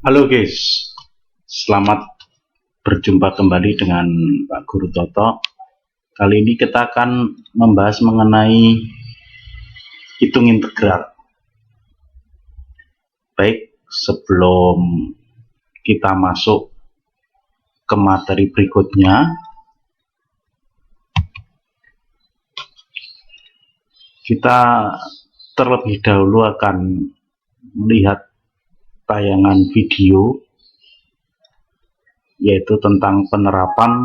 Halo guys, selamat berjumpa kembali dengan Pak Guru Toto. Kali ini kita akan membahas mengenai hitung integral. Baik, sebelum kita masuk ke materi berikutnya, kita terlebih dahulu akan melihat tayangan video yaitu tentang penerapan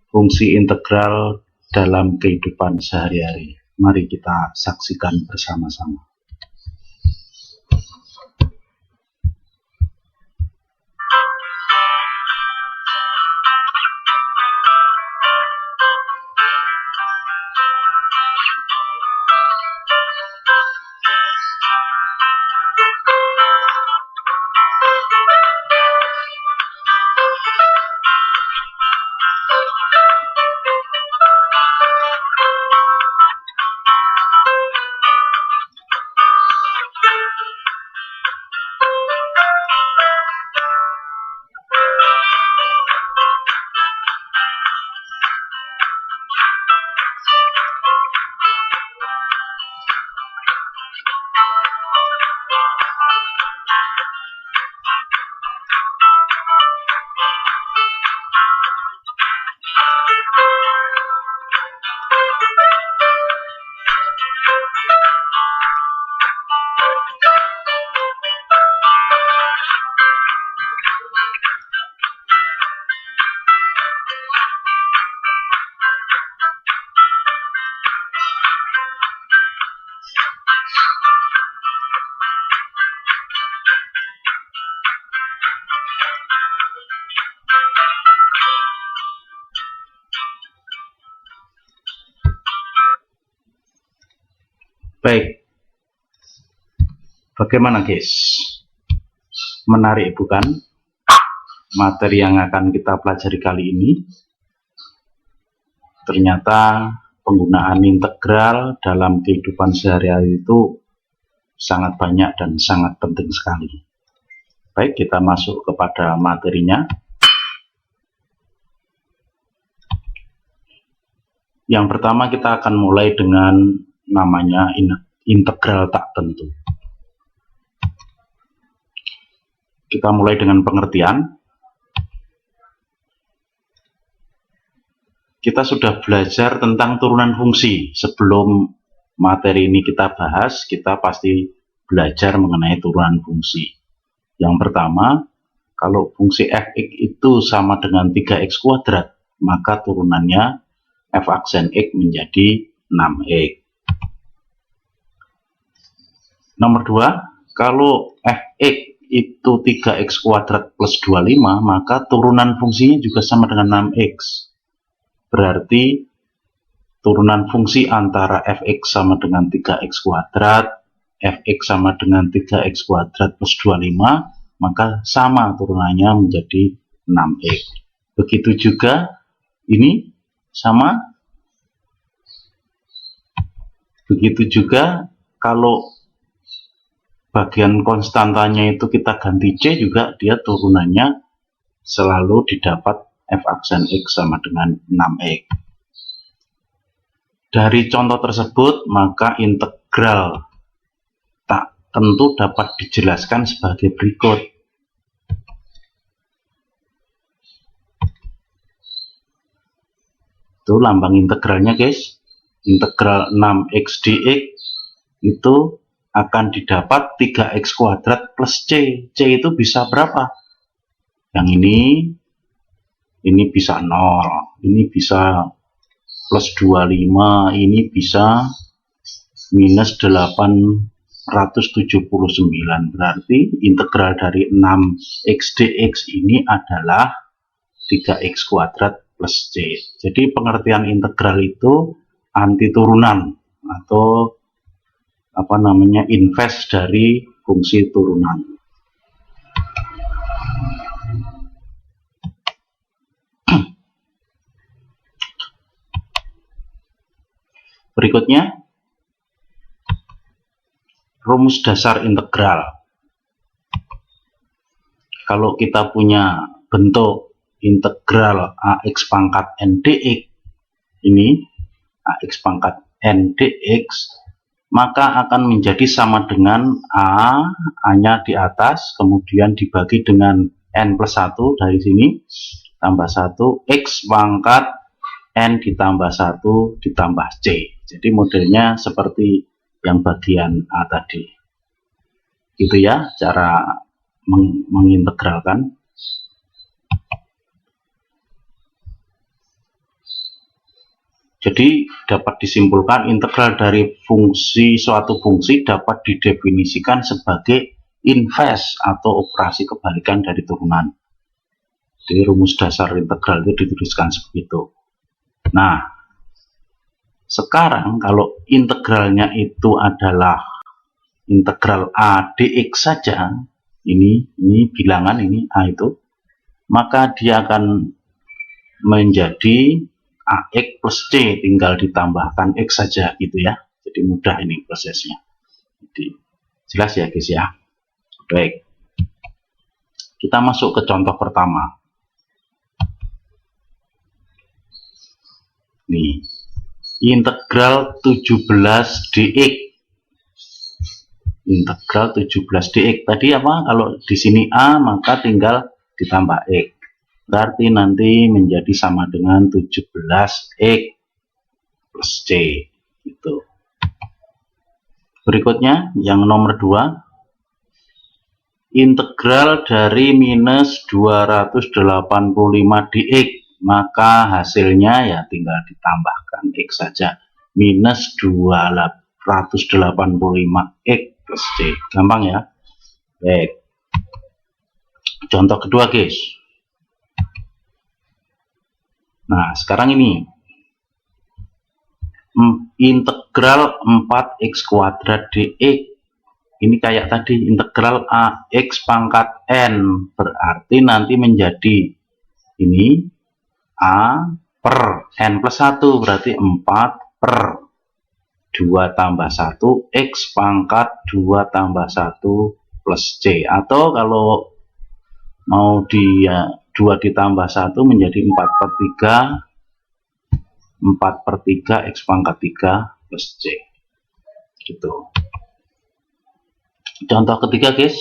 fungsi integral dalam kehidupan sehari-hari. Mari kita saksikan bersama-sama. Baik, bagaimana guys? Menarik bukan? Materi yang akan kita pelajari kali ini. Ternyata penggunaan integral dalam kehidupan sehari-hari itu sangat banyak dan sangat penting sekali. Baik, kita masuk kepada materinya. Yang pertama kita akan mulai dengan namanya integral tak tentu. Kita mulai dengan pengertian. Kita sudah belajar tentang turunan fungsi. Sebelum materi ini kita bahas, kita pasti belajar mengenai turunan fungsi. Yang pertama, kalau fungsi fx itu sama dengan 3x kuadrat, maka turunannya f aksen x menjadi 6x. Nomor 2, kalau fx itu 3x kuadrat plus 25, maka turunan fungsinya juga sama dengan 6x. Berarti turunan fungsi antara fx sama dengan 3x kuadrat, fx sama dengan 3x kuadrat plus 25, maka sama turunannya menjadi 6x. Begitu juga ini sama. Begitu juga kalau bagian konstantanya itu kita ganti C, juga dia turunannya selalu didapat f aksen x sama dengan 6x. Dari contoh tersebut, maka integral tak tentu dapat dijelaskan sebagai berikut. Itu lambang integralnya guys. Integral 6x dx itu akan didapat 3x kuadrat plus C. C itu bisa berapa? Yang ini bisa 0, ini bisa plus 25, ini bisa minus 879. Berarti integral dari 6x dx ini adalah 3x kuadrat plus C. Jadi pengertian integral itu anti turunan atau inverse dari fungsi turunan. Berikutnya, rumus dasar integral. kalau kita punya bentuk integral AX pangkat N dx, ini AX pangkat N dx, maka akan menjadi sama dengan A-nya di atas, kemudian dibagi dengan N plus 1 dari sini, tambah 1, X pangkat N ditambah 1 ditambah C. Jadi modelnya seperti yang bagian A tadi. Gitu ya, cara mengintegralkan. Jadi dapat disimpulkan integral dari suatu fungsi dapat didefinisikan sebagai inverse atau operasi kebalikan dari turunan. Jadi rumus dasar integral itu dituliskan seperti itu. Nah, sekarang kalau integralnya itu adalah integral A dx saja, ini bilangan ini A itu, maka dia akan menjadi AX plus C, tinggal ditambahkan X saja gitu ya. Jadi mudah ini prosesnya. Jadi jelas ya guys ya. Baik, kita masuk ke contoh pertama. Nih, integral 17 dx. Integral 17 dx. Tadi apa? Kalau di sini A, maka tinggal ditambah X. Berarti nanti menjadi sama dengan 17x plus C. Gitu. Berikutnya, yang nomor 2. Integral dari minus 285 dx. Maka hasilnya ya tinggal ditambahkan X saja. Minus 285x plus C. Gampang ya. Baik. Contoh kedua guys. Nah, sekarang ini integral 4x kuadrat dx. Ini kayak tadi integral AX pangkat N, berarti nanti menjadi ini A per N plus 1, berarti 4 per 2 tambah 1 X pangkat 2 tambah 1 plus C. Atau kalau mau 2 ditambah 1 menjadi 4 per 3 X pangkat 3 plus C. Gitu. Contoh ketiga guys.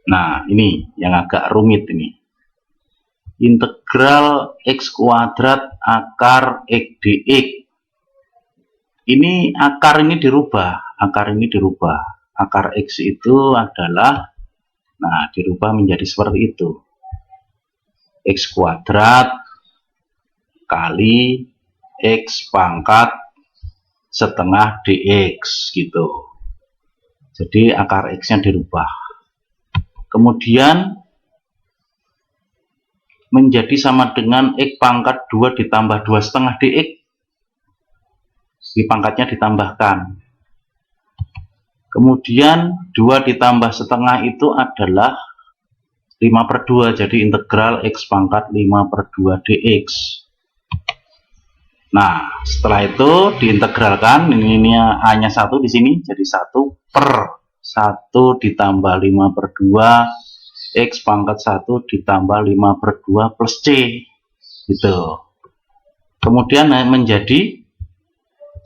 Nah, ini yang agak rumit ini. Integral X kuadrat akar X dx. Ini akar ini dirubah. Akar X itu adalah, nah, dirubah menjadi seperti itu. X kuadrat kali X pangkat setengah dx gitu. Jadi akar X-nya dirubah. Kemudian menjadi sama dengan X pangkat 2 ditambah 2 setengah dx. Di pangkatnya ditambahkan. Kemudian 2 ditambah setengah itu adalah 5 per 2, jadi integral X pangkat 5 per 2 dx. Nah, setelah itu diintegralkan, ini A-nya 1 di sini, jadi 1 per 1 ditambah 5 per 2, X pangkat 1 ditambah 5 per 2 plus C. Gitu. Kemudian menjadi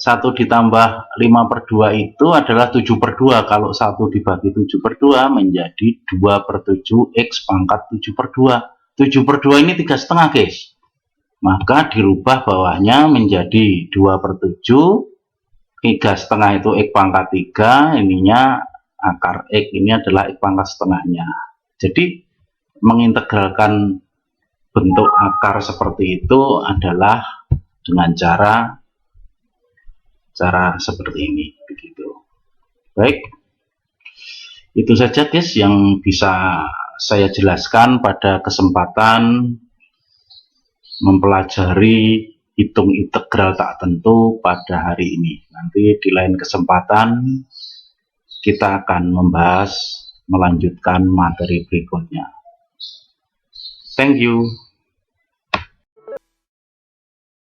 1 ditambah 5 per 2 itu adalah 7 per 2. Kalau 1 dibagi 7 per 2 menjadi 2 per 7 X pangkat 7 per 2. 7 per 2 ini 3,5 guys. Maka dirubah bawahnya menjadi 2 per 7. 3,5 itu X pangkat 3. Ininya akar X ini adalah X pangkat setengahnya. Jadi mengintegralkan bentuk akar seperti itu adalah dengan cara seperti ini, begitu. Baik, itu saja guys yang bisa saya jelaskan pada kesempatan mempelajari hitung integral tak tentu pada hari ini. Nanti di lain kesempatan kita akan melanjutkan materi berikutnya. Thank you.